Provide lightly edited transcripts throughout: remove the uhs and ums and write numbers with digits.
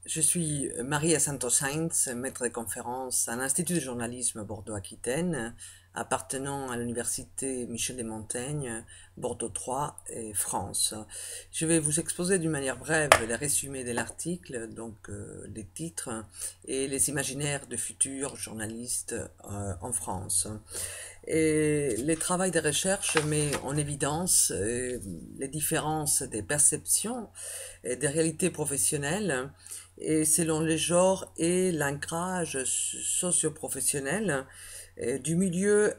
Je suis Maria Santos-Heinz, maître de conférence à l'Institut de journalisme Bordeaux-Aquitaine, appartenant à l'Université Michel-Desmontaigne, Bordeaux 3 et France. Je vais vous exposer d'une manière brève les résumés de l'article, les titres et les imaginaires de futurs journalistes en France. Et les travaux de recherche met en évidence les différences des perceptions et des réalités professionnelles et selon les genres et l'ancrage socio-professionnel du milieu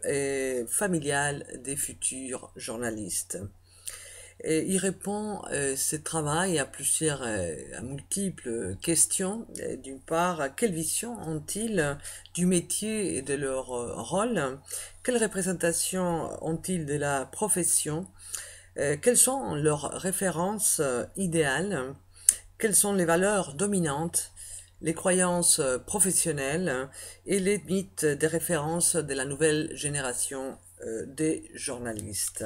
familial des futurs journalistes. Et il répond ce travail à multiples questions. D'une part, quelle vision ont-ils du métier et de leur rôle? Quelle représentation ont-ils de la profession? Quelles sont leurs références idéales? Quelles sont les valeurs dominantes, les croyances professionnelles et les mythes des références de la nouvelle génération des journalistes?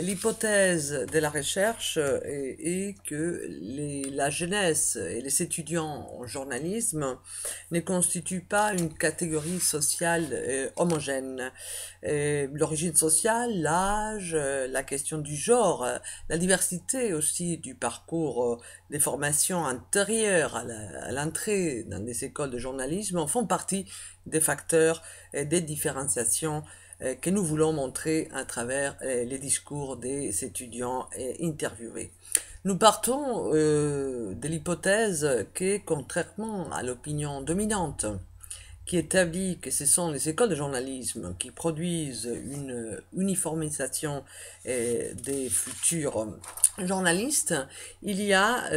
L'hypothèse de la recherche est que la jeunesse et les étudiants en journalisme ne constituent pas une catégorie sociale homogène. L'origine sociale, l'âge, la question du genre, la diversité aussi du parcours des formations antérieures à l'entrée dans des écoles de journalisme en font partie des facteurs des différenciations que nous voulons montrer à travers les discours des étudiants interviewés. Nous partons de l'hypothèse que, contrairement à l'opinion dominante, qui établit que ce sont les écoles de journalisme qui produisent une uniformisation des futurs journalistes, il y a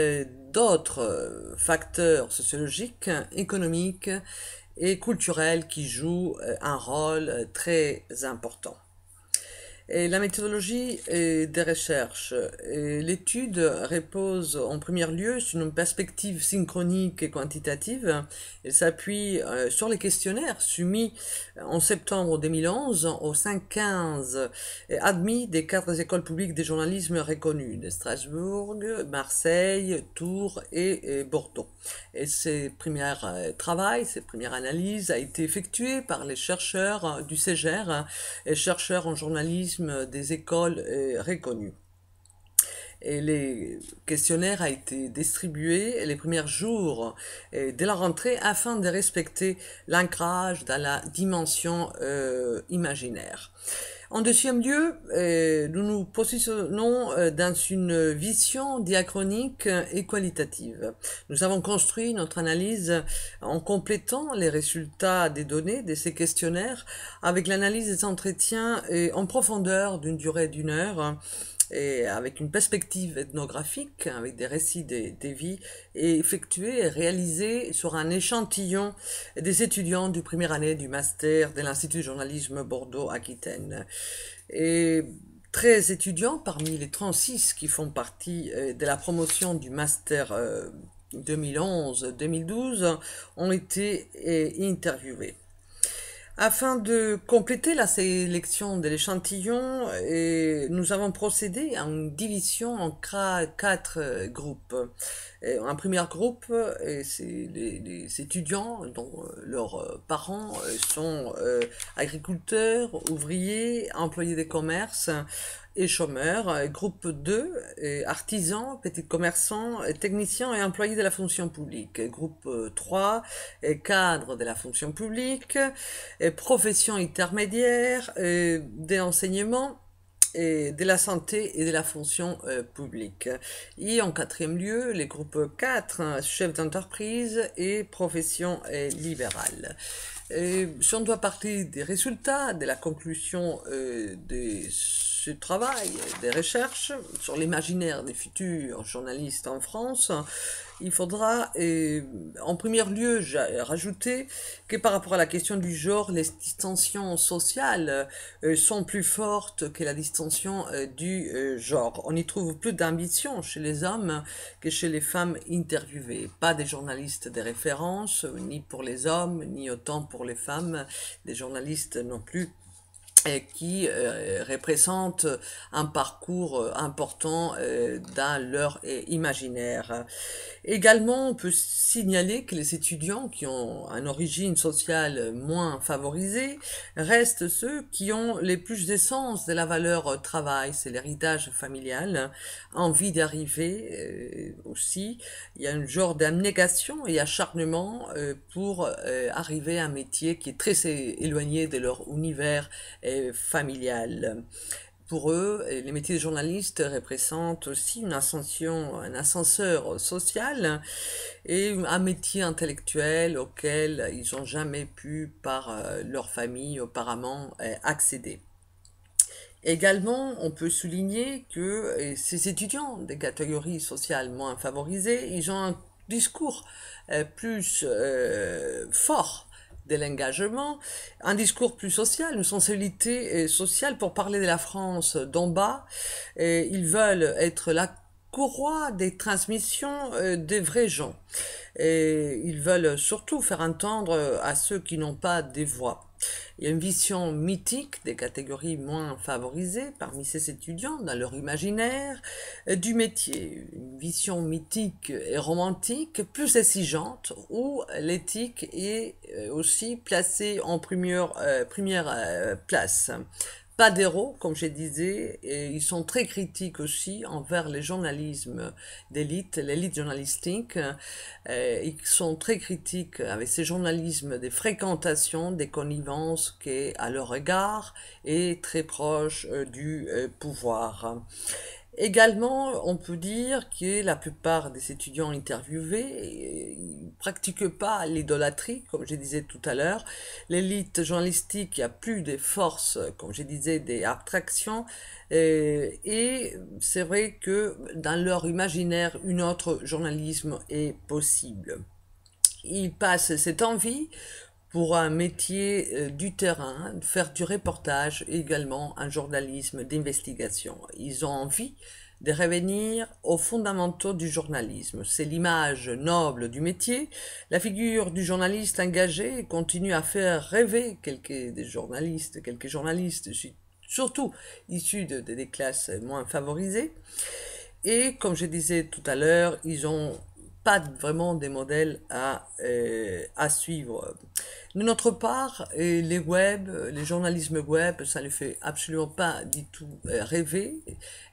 d'autres facteurs sociologiques, économiques et culturels qui jouent un rôle très important. Et la méthodologie des recherches. L'étude repose en premier lieu sur une perspective synchronique et quantitative. Elle s'appuie sur les questionnaires soumis en septembre 2011 aux 115 admis des 4 écoles publiques de journalisme reconnues de Strasbourg, Marseille, Tours et Bordeaux. Et ces premiers travaux, ces premières analyses a été effectuées par les chercheurs du CEGER et chercheurs en journalisme des écoles reconnues. Et les questionnaires a été distribués les premiers jours de la rentrée afin de respecter l'ancrage dans la dimension imaginaire. En deuxième lieu, nous nous positionnons dans une vision diachronique et qualitative. Nous avons construit notre analyse en complétant les résultats des données de ces questionnaires avec l'analyse des entretiens en profondeur d'une durée d'1 heure et avec une perspective ethnographique, avec des récits des vies, et effectué et réalisé sur un échantillon des étudiants du première année du master de l'Institut de journalisme Bordeaux-Aquitaine. Et 13 étudiants parmi les 36 qui font partie de la promotion du master 2011-2012 ont été interviewés. Afin de compléter la sélection de l'échantillon, nous avons procédé à une division en 4 groupes. Un premier groupe, c'est les étudiants dont leurs parents sont agriculteurs, ouvriers, employés des commerces et chômeurs. Groupe 2, artisans, petits commerçants, techniciens et employés de la fonction publique. Groupe 3, cadres de la fonction publique, professions intermédiaires, de l'enseignement, et de la santé et de la fonction publique. Et en 4e lieu, les groupes 4, chefs d'entreprise et professions libérales. Si on doit partir des résultats, de la conclusion de ce travail, des recherches sur l'imaginaire des futurs journalistes en France, il faudra en premier lieu rajouter que par rapport à la question du genre, les distinctions sociales sont plus fortes que la distinction du genre. On y trouve plus d'ambition chez les hommes que chez les femmes interviewées. Pas des journalistes de référence, ni pour les hommes, ni autant pour les femmes, des journalistes non plus et qui représentent un parcours important dans leur imaginaire. Également, on peut signaler que les étudiants qui ont une origine sociale moins favorisée restent ceux qui ont les plus d'essence de la valeur travail, c'est l'héritage familial, envie d'arriver aussi. Il y a un genre d'abnégation et acharnement pour arriver à un métier qui est très éloigné de leur univers familial. Pour eux, les métiers de journaliste représentent aussi une ascension, un ascenseur social et un métier intellectuel auquel ils n'ont jamais pu, par leur famille auparavant, accéder. Également, on peut souligner que ces étudiants des catégories sociales moins favorisées, ils ont un discours plus fort de l'engagement, un discours plus social, une sensibilité sociale pour parler de la France d'en bas. Ils veulent être la courroie des transmissions des vrais gens. Et ils veulent surtout faire entendre à ceux qui n'ont pas des voix. Il y a une vision mythique des catégories moins favorisées parmi ces étudiants dans leur imaginaire du métier. Une vision mythique et romantique plus exigeante où l'éthique est aussi placée en première place. Pas d'héros, comme je disais, et ils sont très critiques aussi envers les journalismes d'élite, l'élite journalistique. Ils sont très critiques avec ces journalismes des fréquentations, des connivences qui, à leur égard, est très proche du pouvoir. Également, on peut dire que la plupart des étudiants interviewés ne pratiquent pas l'idolâtrie, comme je disais tout à l'heure. L'élite journalistique a plus de force, comme je disais, des abstractions. Et c'est vrai que dans leur imaginaire, une autre journalisme est possible. Ils passent cette envie pour un métier du terrain, faire du reportage, également un journalisme d'investigation. Ils ont envie de revenir aux fondamentaux du journalisme. C'est l'image noble du métier. La figure du journaliste engagé continue à faire rêver quelques journalistes, surtout issus des classes moins favorisées. Et comme je disais tout à l'heure, ils ont pas vraiment des modèles à suivre. De notre part, les journalismes web, ça ne fait absolument pas du tout rêver.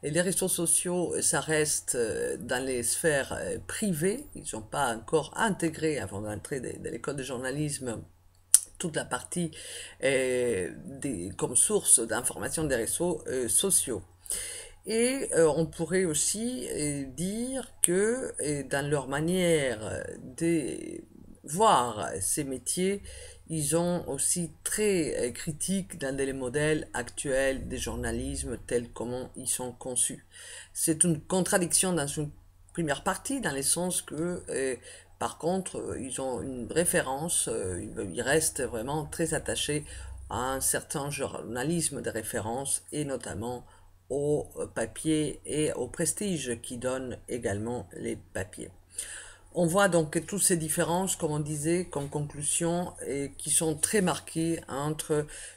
Et les réseaux sociaux, ça reste dans les sphères privées. Ils ne sont pas encore intégrés avant d'entrer dans l'école de journalisme toute la partie comme source d'information des réseaux sociaux. Et on pourrait aussi dire que dans leur manière de voir ces métiers, ils ont aussi très critiques dans les modèles actuels des journalismes tels comment ils sont conçus. C'est une contradiction dans une première partie, dans le sens que par contre, ils ont une référence, ils restent vraiment très attachés à un certain journalisme de référence et notamment au papier et au prestige qui donnent également les papiers. On voit donc que toutes ces différences, comme on disait, comme conclusion, et qui sont très marquées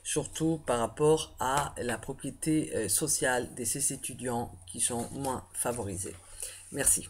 surtout par rapport à la propriété sociale de ces étudiants qui sont moins favorisés. Merci.